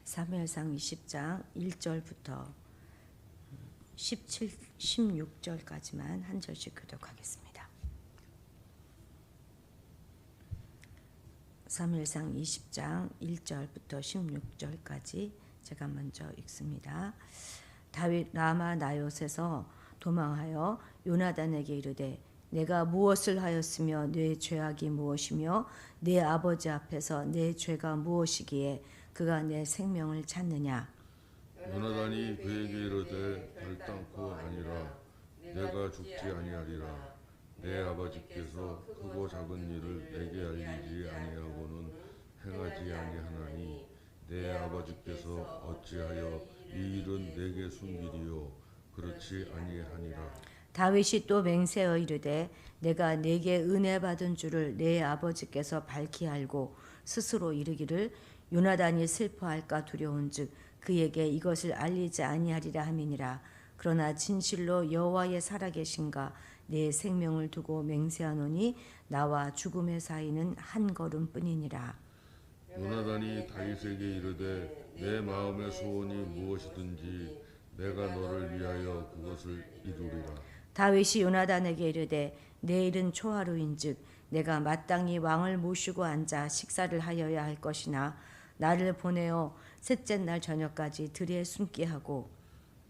사무엘상 20장 1절부터 16절까지만 한 절씩 교독하겠습니다. 사무엘상 20장 1절부터 16절까지 제가 먼저 읽습니다. 다윗 라마 나요스에서 도망하여 요나단에게 이르되 내가 무엇을 하였으며 내 죄악이 무엇이며 내 아버지 앞에서 내 죄가 무엇이기에 그가 내 생명을 찾느냐. 요나단이 그에게 이르되 결단코 아니라 내가 죽지 아니하리라. 내 아버지께서 크고 작은 일을 내게 알리지 아니하고는 행하지 아니하나니 내 아버지께서 어찌하여 이 일은 내게 숨기리요. 그렇지 아니하니라. 다윗이 또 맹세하여 이르되 내가 내게 은혜 받은 줄을 내 아버지께서 밝히 알고 스스로 이르기를 요나단이 슬퍼할까 두려운즉 그에게 이것을 알리지 아니하리라 함이니라. 그러나 진실로 여호와의 살아계신가 내 생명을 두고 맹세하노니 나와 죽음의 사이는 한 걸음뿐이니라. 요나단이 다윗에게 이르되 내 마음의 소원이 무엇이든지 내가 너를 위하여 그것을 이루리라. 다윗이 요나단에게 이르되 내일은 초하루인즉 내가 마땅히 왕을 모시고 앉아 식사를 하여야 할 것이나 나를 보내어 셋째 날 저녁까지 들에 숨게 하고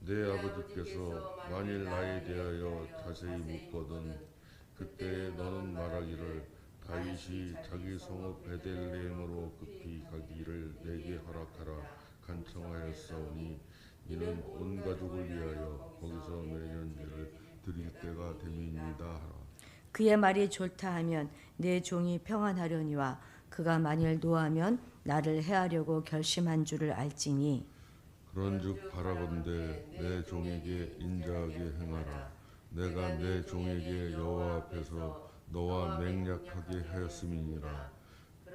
내 아버지께서 만일 나에 대하여 자세히 묻거든 그때 너는 말하기를 다윗이 자기 성읍 베들레헴으로 급히 가기를 내게 허락하라 간청하였사오니 이는 온 가족을 위하여 거기서 매년제를 드릴 때가 됨이니이다 하라. 그의 말이 좋다 하면 내 종이 평안하려니와 그가 만일 노하면 나를 해하려고 결심한 줄을 알지니 그런즉 바라건대 내 종에게 인자하게 행하라. 내가 내 종에게 여호와 앞에서 너와 맹약하게 하였음이니라.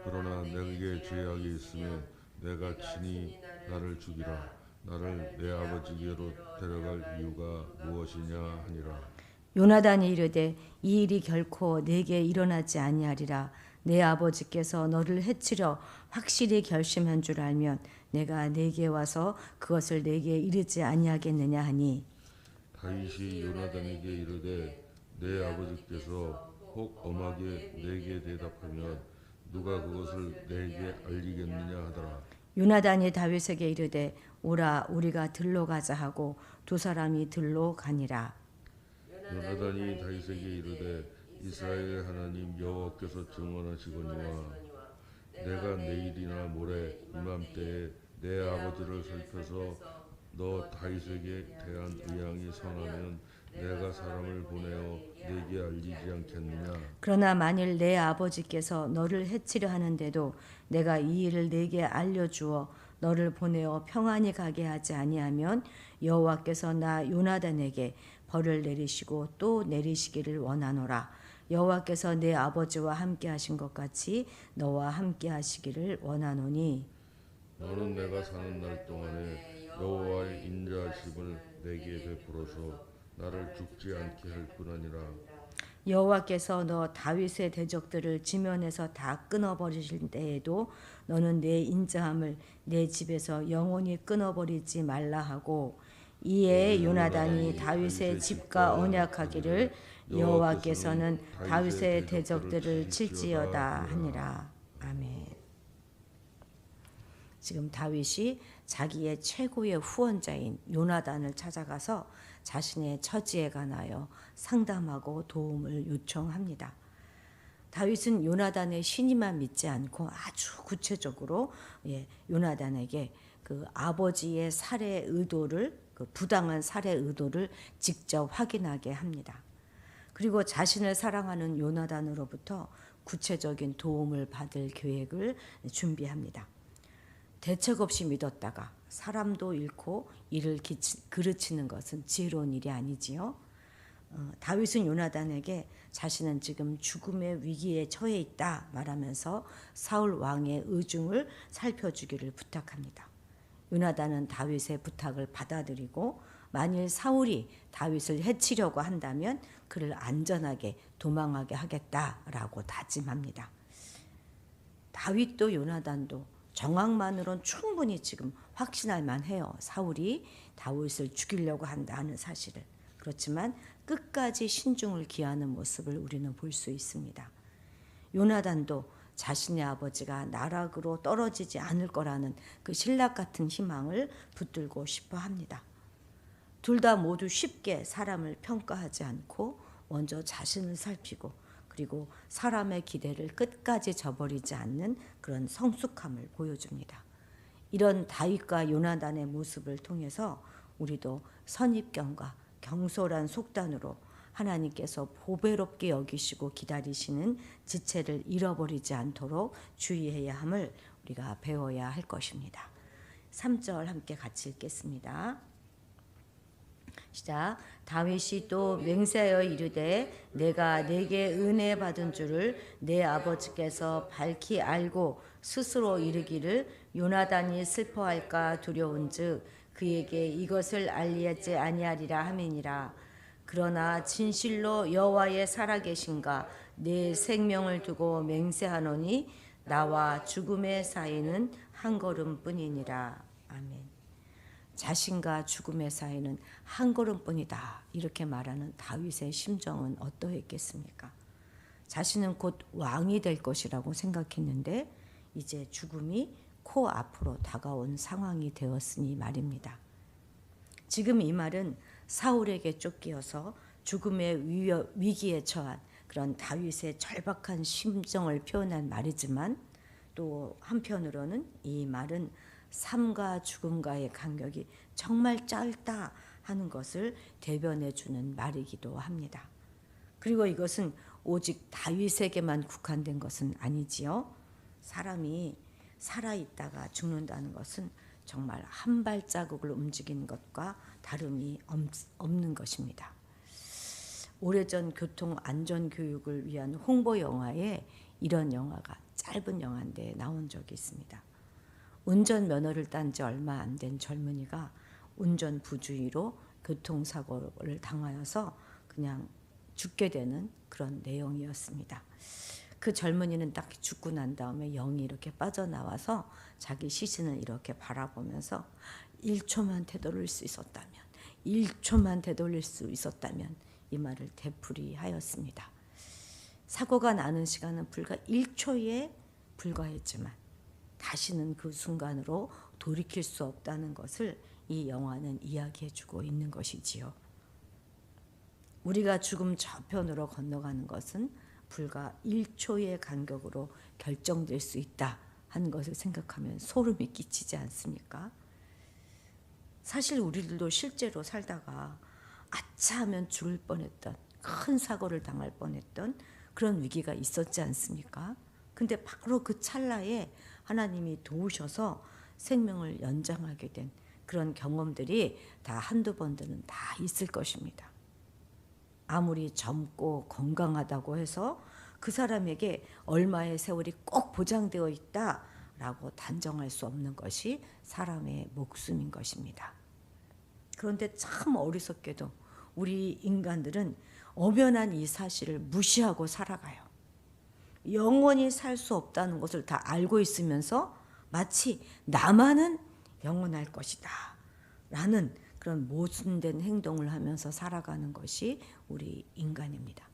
그러나 내게 죄악이 있으면 내가 친히 나를 죽이라. 나를 내 아버지께로 데려갈 이유가 무엇이냐 하니라. 요나단이 이르되 이 일이 결코 내게 일어나지 아니하리라. 내 아버지께서 너를 해치려 확실히 결심한 줄 알면 내가 내게 와서 그것을 내게 이르지 아니하겠느냐 하니 다윗이 요나단에게 이르되 내 아버지께서 혹 엄하게 내게 대답하면 누가 그것을 내게 알리겠느냐 하더라. 요나단이 다윗에게 이르되 오라 우리가 들로 가자 하고 두 사람이 들로 가니라. 요나단이 다윗에게 이르되 이스라엘의 하나님 여호와께서 증언하시거니와 내가 내일이나 모레 이맘때에 내 아버지를 살펴서 너 다윗에게 대한 의향이 선하면 내가 사람을 보내어 내게 알리지 않겠느냐. 그러나 만일 내 아버지께서 너를 해치려 하는데도 내가 이 일을 내게 알려주어 너를 보내어 평안히 가게 하지 아니하면 여호와께서 나 요나단에게 벌을 내리시고 또 내리시기를 원하노라. 여호와께서 내 아버지와 함께 하신 것 같이 너와 함께 하시기를 원하노니 너는 내가 사는 날 동안에 여호와의 인자하심을 내게 베풀어서 나를 죽지 않게 할 뿐 아니라 여호와께서 너 다윗의 대적들을 지면에서 다 끊어버리실 때에도 너는 내 인자함을 내 집에서 영원히 끊어버리지 말라 하고 이에 요나단이 다윗의 집과 언약하기를 여호와께서는 다윗의 대적들을 칠지어다 하니라. 아멘. 지금 다윗이 자기의 최고의 후원자인 요나단을 찾아가서 자신의 처지에 관하여 상담하고 도움을 요청합니다. 다윗은 요나단의 신의만 믿지 않고 아주 구체적으로 요나단에게 그 아버지의 살해 의도를 그 부당한 살해 의도를 직접 확인하게 합니다. 그리고 자신을 사랑하는 요나단으로부터 구체적인 도움을 받을 계획을 준비합니다. 대책 없이 믿었다가 사람도 잃고 일을 그르치는 것은 지혜로운 일이 아니지요. 다윗은 요나단에게 자신은 지금 죽음의 위기에 처해 있다 말하면서 사울 왕의 의중을 살펴주기를 부탁합니다. 요나단은 다윗의 부탁을 받아들이고 만일 사울이 다윗을 해치려고 한다면 그를 안전하게 도망하게 하겠다라고 다짐합니다. 다윗도 요나단도 정황만으로는 충분히 지금 확신할 만해요. 사울이 다윗을 죽이려고 한다는 사실을. 그렇지만 끝까지 신중을 기하는 모습을 우리는 볼 수 있습니다. 요나단도 자신의 아버지가 나락으로 떨어지지 않을 거라는 그 신락 같은 희망을 붙들고 싶어 합니다. 둘 다 모두 쉽게 사람을 평가하지 않고 먼저 자신을 살피고 그리고 사람의 기대를 끝까지 저버리지 않는 그런 성숙함을 보여줍니다. 이런 다윗과 요나단의 모습을 통해서 우리도 선입견과 경솔한 속단으로 하나님께서 보배롭게 여기시고 기다리시는 지체를 잃어버리지 않도록 주의해야 함을 우리가 배워야 할 것입니다. 3절 함께 같이 읽겠습니다. 시작. 다윗이 또 맹세하여 이르되 내가 내게 은혜 받은 줄을 내 아버지께서 밝히 알고 스스로 이르기를 요나단이 슬퍼할까 두려운즉 그에게 이것을 알리지 아니하리라 하매니라. 그러나 진실로 여호와의 살아계신가 내 생명을 두고 맹세하노니 나와 죽음의 사이는 한 걸음뿐이니라. 아멘. 자신과 죽음의 사이는 한 걸음뿐이다. 이렇게 말하는 다윗의 심정은 어떠했겠습니까? 자신은 곧 왕이 될 것이라고 생각했는데 이제 죽음이 코앞으로 다가온 상황이 되었으니 말입니다. 지금 이 말은 사울에게 쫓기어서 죽음의 위기에 처한 그런 다윗의 절박한 심정을 표현한 말이지만 또 한편으로는 이 말은 삶과 죽음과의 간격이 정말 짧다 하는 것을 대변해 주는 말이기도 합니다. 그리고 이것은 오직 다윗에게만 국한된 것은 아니지요. 사람이 살아있다가 죽는다는 것은 정말 한 발자국을 움직이는 것과 다름이 없는 것입니다. 오래전 교통 안전 교육을 위한 홍보 영화에 이런 영화가 짧은 영화인데 나온 적이 있습니다. 운전면허를 딴 지 얼마 안 된 젊은이가 운전 부주의로 교통사고를 당하여서 그냥 죽게 되는 그런 내용이었습니다. 그 젊은이는 딱 죽고 난 다음에 영이 이렇게 빠져나와서 자기 시신을 이렇게 바라보면서 1초만 되돌릴 수 있었다면 1초만 되돌릴 수 있었다면 이 말을 되풀이하였습니다. 사고가 나는 시간은 불과 1초에 불과했지만 다시는 그 순간으로 돌이킬 수 없다는 것을 이 영화는 이야기해주고 있는 것이지요. 우리가 죽음 저편으로 건너가는 것은 불과 1초의 간격으로 결정될 수 있다 하는 것을 생각하면 소름이 끼치지 않습니까? 사실 우리들도 실제로 살다가 아차 하면 죽을 뻔했던 큰 사고를 당할 뻔했던 그런 위기가 있었지 않습니까? 근데 바로 그 찰나에 하나님이 도우셔서 생명을 연장하게 된 그런 경험들이 다 한두 번들은 다 있을 것입니다. 아무리 젊고 건강하다고 해서 그 사람에게 얼마의 세월이 꼭 보장되어 있다라고 단정할 수 없는 것이 사람의 목숨인 것입니다. 그런데 참 어리석게도 우리 인간들은 엄연한 이 사실을 무시하고 살아가요. 영원히 살 수 없다는 것을 다 알고 있으면서 마치 나만은 영원할 것이다 라는 그런 모순된 행동을 하면서 살아가는 것이 우리 인간입니다.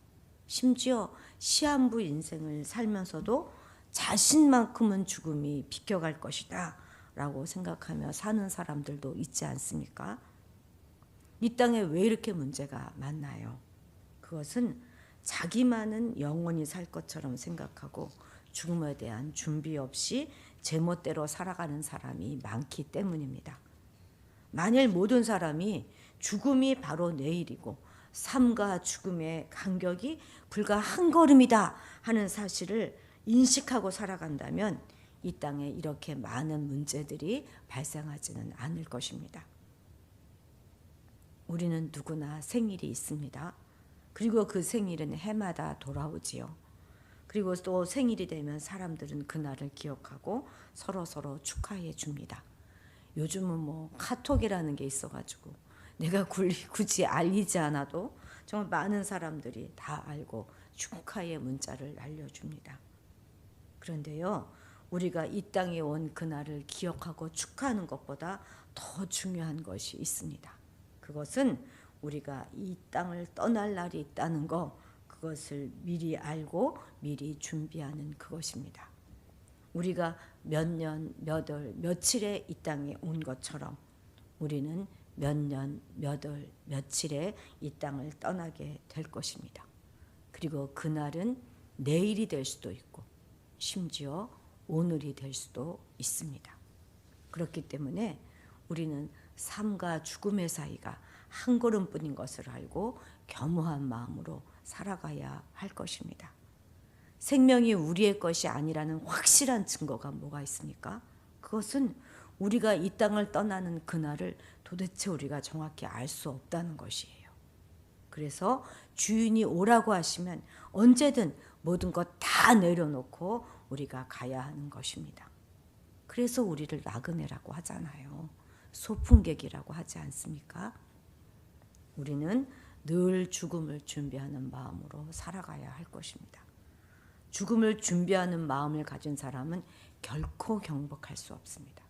심지어 시한부 인생을 살면서도 자신만큼은 죽음이 비켜갈 것이다 라고 생각하며 사는 사람들도 있지 않습니까? 이 땅에 왜 이렇게 문제가 많나요? 그것은 자기만은 영원히 살 것처럼 생각하고 죽음에 대한 준비 없이 제멋대로 살아가는 사람이 많기 때문입니다. 만일 모든 사람이 죽음이 바로 내일이고 삶과 죽음의 간격이 불과 한 걸음이다 하는 사실을 인식하고 살아간다면 이 땅에 이렇게 많은 문제들이 발생하지는 않을 것입니다. 우리는 누구나 생일이 있습니다. 그리고 그 생일은 해마다 돌아오지요. 그리고 또 생일이 되면 사람들은 그날을 기억하고 서로 축하해 줍니다. 요즘은 뭐 카톡이라는 게 있어가지고 내가 굳이 알리지 않아도 정말 많은 사람들이 다 알고 축하의 문자를 날려줍니다. 그런데요, 우리가 이 땅에 온 그날을 기억하고 축하하는 것보다 더 중요한 것이 있습니다. 그것은 우리가 이 땅을 떠날 날이 있다는 거, 그것을 미리 알고 미리 준비하는 그것입니다. 우리가 몇 년, 몇 월, 며칠에 이 땅에 온 것처럼 우리는 몇 년, 몇 월, 며칠에 이 땅을 떠나게 될 것입니다. 그리고 그날은 내일이 될 수도 있고 심지어 오늘이 될 수도 있습니다. 그렇기 때문에 우리는 삶과 죽음의 사이가 한 걸음뿐인 것을 알고 겸허한 마음으로 살아가야 할 것입니다. 생명이 우리의 것이 아니라는 확실한 증거가 뭐가 있습니까? 그것은 우리가 이 땅을 떠나는 그날을 도대체 우리가 정확히 알 수 없다는 것이에요. 그래서 주인이 오라고 하시면 언제든 모든 것 다 내려놓고 우리가 가야 하는 것입니다. 그래서 우리를 나그네라고 하잖아요. 소풍객이라고 하지 않습니까? 우리는 늘 죽음을 준비하는 마음으로 살아가야 할 것입니다. 죽음을 준비하는 마음을 가진 사람은 결코 경복할 수 없습니다.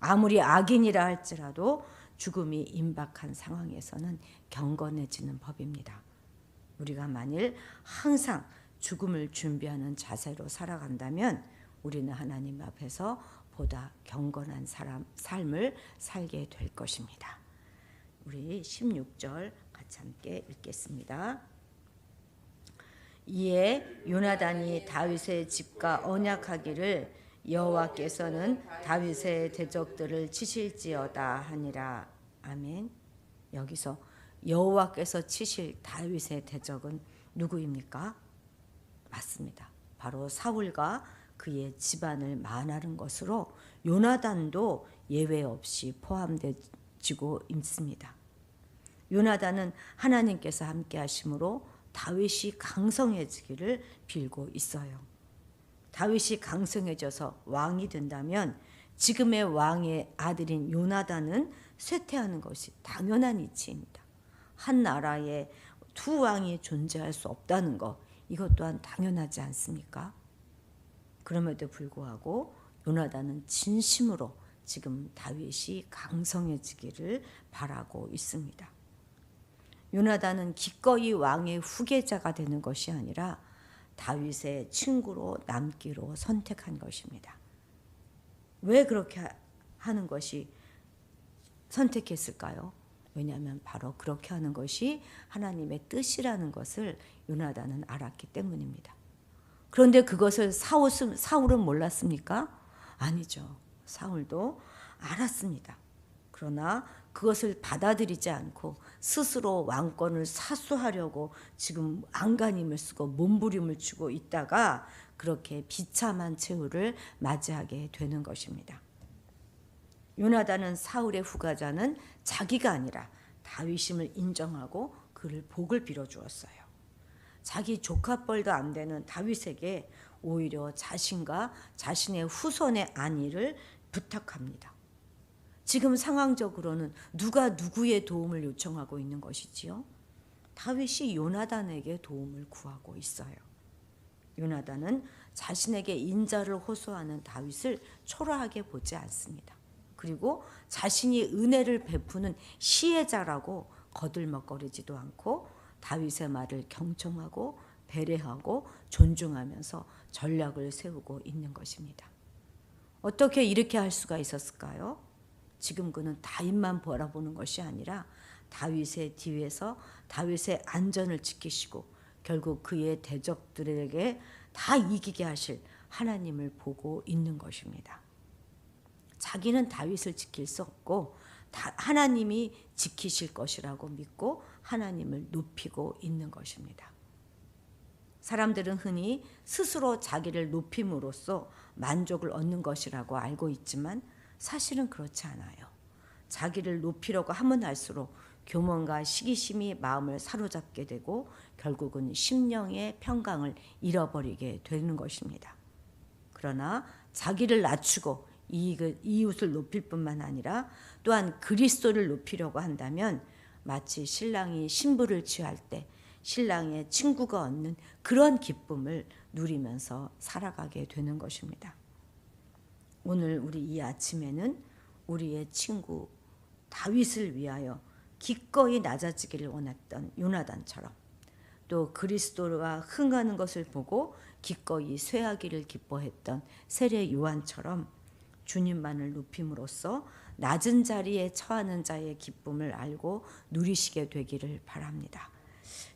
아무리 악인이라 할지라도 죽음이 임박한 상황에서는 경건해지는 법입니다. 우리가 만일 항상 죽음을 준비하는 자세로 살아간다면 우리는 하나님 앞에서 보다 경건한 삶을 살게 될 것입니다. 우리 16절 같이 함께 읽겠습니다. 이에 요나단이 다윗의 집과 언약하기를 여호와께서는 다윗의 대적들을 치실지어다 하니라. 아멘. 여기서 여호와께서 치실 다윗의 대적은 누구입니까? 맞습니다. 바로 사울과 그의 집안을 만하는 것으로 요나단도 예외 없이 포함되고 있습니다. 요나단은 하나님께서 함께 하심으로 다윗이 강성해지기를 빌고 있어요. 다윗이 강성해져서 왕이 된다면 지금의 왕의 아들인 요나단은 쇠퇴하는 것이 당연한 이치입니다. 한 나라에 두 왕이 존재할 수 없다는 것, 이것 또한 당연하지 않습니까? 그럼에도 불구하고 요나단은 진심으로 지금 다윗이 강성해지기를 바라고 있습니다. 요나단은 기꺼이 왕의 후계자가 되는 것이 아니라 다윗의 친구로 남기로 선택한 것입니다. 왜 그렇게 하는 것이 선택했을까요? 왜냐하면 바로 그렇게 하는 것이 하나님의 뜻이라는 것을 요나단은 알았기 때문입니다. 그런데 그것을 사울은 몰랐습니까? 아니죠. 사울도 알았습니다. 그러나 그것을 받아들이지 않고 스스로 왕권을 사수하려고 지금 안간힘을 쓰고 몸부림을 치고 있다가 그렇게 비참한 최후를 맞이하게 되는 것입니다. 요나단은 사울의 후가자는 자기가 아니라 다윗임을 인정하고 그를 복을 빌어주었어요. 자기 조카뻘도 안 되는 다윗에게 오히려 자신과 자신의 후손의 안위를 부탁합니다. 지금 상황적으로는 누가 누구의 도움을 요청하고 있는 것이지요? 다윗이 요나단에게 도움을 구하고 있어요. 요나단은 자신에게 인자를 호소하는 다윗을 초라하게 보지 않습니다. 그리고 자신이 은혜를 베푸는 시혜자라고 거들먹거리지도 않고 다윗의 말을 경청하고 배려하고 존중하면서 전략을 세우고 있는 것입니다. 어떻게 이렇게 할 수가 있었을까요? 지금 그는 다윗만 바라보는 것이 아니라 다윗의 뒤에서 다윗의 안전을 지키시고 결국 그의 대적들에게 다 이기게 하실 하나님을 보고 있는 것입니다. 자기는 다윗을 지킬 수 없고 하나님이 지키실 것이라고 믿고 하나님을 높이고 있는 것입니다. 사람들은 흔히 스스로 자기를 높임으로써 만족을 얻는 것이라고 알고 있지만 사실은 그렇지 않아요. 자기를 높이려고 하면 할수록 교만과 시기심이 마음을 사로잡게 되고 결국은 심령의 평강을 잃어버리게 되는 것입니다. 그러나 자기를 낮추고 이웃을 높일 뿐만 아니라 또한 그리스도를 높이려고 한다면 마치 신랑이 신부를 취할 때 신랑의 친구가 얻는 그런 기쁨을 누리면서 살아가게 되는 것입니다. 오늘 우리 이 아침에는 우리의 친구 다윗을 위하여 기꺼이 낮아지기를 원했던 요나단처럼, 또 그리스도가 흥하는 것을 보고 기꺼이 쇠하기를 기뻐했던 세례 요한처럼 주님만을 높임으로써 낮은 자리에 처하는 자의 기쁨을 알고 누리시게 되기를 바랍니다.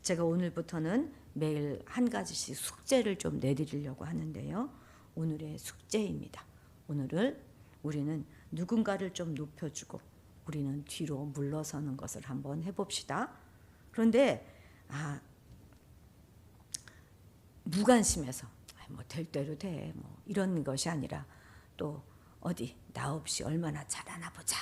제가 오늘부터는 매일 한 가지씩 숙제를 좀 내드리려고 하는데요. 오늘의 숙제입니다. 오늘을 우리는 누군가를 좀 높여주고 우리는 뒤로 물러서는 것을 한번 해봅시다. 그런데 무관심해서 뭐 될 대로 돼 뭐 이런 것이 아니라, 또 어디 나 없이 얼마나 잘하나 보자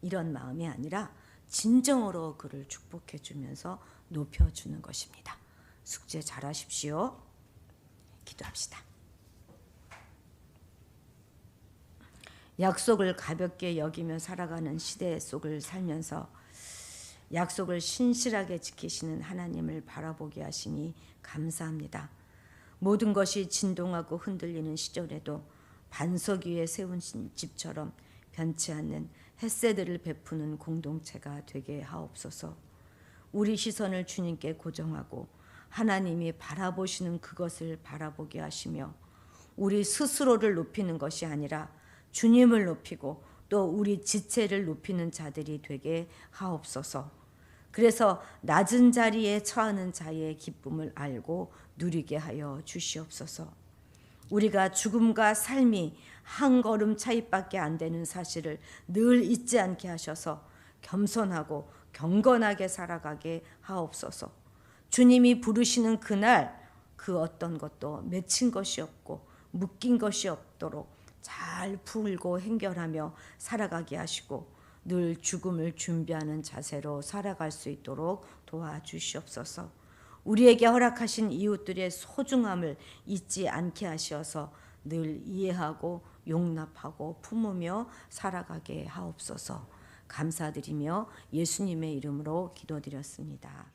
이런 마음이 아니라 진정으로 그를 축복해 주면서 높여주는 것입니다. 숙제 잘하십시오. 기도합시다. 약속을 가볍게 여기며 살아가는 시대 속을 살면서 약속을 신실하게 지키시는 하나님을 바라보게 하시니 감사합니다. 모든 것이 진동하고 흔들리는 시절에도 반석 위에 세운 집처럼 변치 않는 햇새들을 베푸는 공동체가 되게 하옵소서. 우리 시선을 주님께 고정하고 하나님이 바라보시는 그것을 바라보게 하시며, 우리 스스로를 높이는 것이 아니라 주님을 높이고 또 우리 지체를 높이는 자들이 되게 하옵소서. 그래서 낮은 자리에 처하는 자의 기쁨을 알고 누리게 하여 주시옵소서. 우리가 죽음과 삶이 한 걸음 차이밖에 안 되는 사실을 늘 잊지 않게 하셔서 겸손하고 경건하게 살아가게 하옵소서. 주님이 부르시는 그날 그 어떤 것도 맺힌 것이 없고 묶인 것이 없도록 잘 풀고 행결하며 살아가게 하시고 늘 죽음을 준비하는 자세로 살아갈 수 있도록 도와주시옵소서. 우리에게 허락하신 이웃들의 소중함을 잊지 않게 하셔서 늘 이해하고 용납하고 품으며 살아가게 하옵소서. 감사드리며 예수님의 이름으로 기도드렸습니다.